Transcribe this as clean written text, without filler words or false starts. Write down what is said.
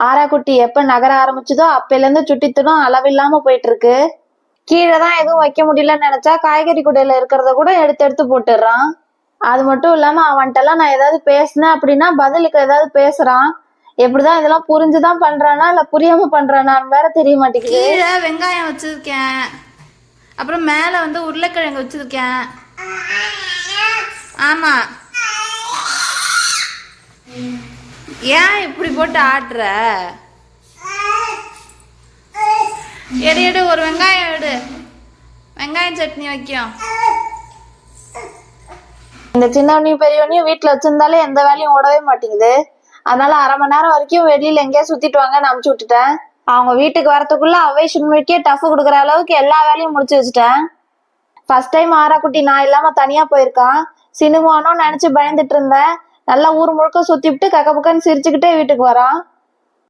ஆராக்குட்டி எப்ப நகர ஆரம்பிச்சதோ அப்பையில இருந்து சுட்டித்தனம் அளவில்லாம போயிட்டு இருக்கு. கீழே தான் எதுவும் வைக்க முடியலன்னு நினைச்சா காய்கறி குடையில இருக்கிறத கூட எடுத்து எடுத்து போட்டுடுறான். அது மட்டும் இல்லாம அவன்கிட்ட எல்லாம் நான் ஏதாவது பேசினேன் அப்படின்னா பதிலுக்கு ஏதாவது பேசுறான். எப்படிதான் இதெல்லாம் புரிஞ்சுதான் பண்றானா இல்ல புரியாம பண்றானான்னு வேற தெரிய மாட்டேங்குது. கீழே வெங்காயம் வச்சிருக்கேன், அப்புறம் மேல வந்து உருளைக்கிழங்கு வச்சிருக்கேன். ஆமா, ஏன் இப்படி போட்டு ஆட்டுற? எடு எடு, ஒரு வெங்காயம் எடு, வெங்காயம் சட்னி வைக்கும். இந்த சின்னவனையும் பெரியவனையும் வீட்டுல வச்சிருந்தாலே எந்த வேலையும் ஓடவே மாட்டேங்குது. அதனால 1/2 மணி நேரம் வரைக்கும் வெளியில எங்கேயா சுத்திட்டு வாங்கன்னு அனுப்பிச்சு விட்டுட்டேன். அவங்க வீட்டுக்கு வரத்துக்குள்ள அவை சுண்மிக்கே டஃப் கொடுக்குற அளவுக்கு எல்லா வேலையும் முடிச்சு வச்சுட்டேன். ஃபர்ஸ்ட் டைம் ஆராக்குட்டி நான் இல்லாம தனியா போயிருக்கான். சினிமானோ நினைச்சு பயந்துட்டு இருந்தேன். நல்லா ஊர் முழுக்க சுத்திவிட்டு கக்க பக்கன்னு சிரிச்சுக்கிட்டே வீட்டுக்கு வரான்.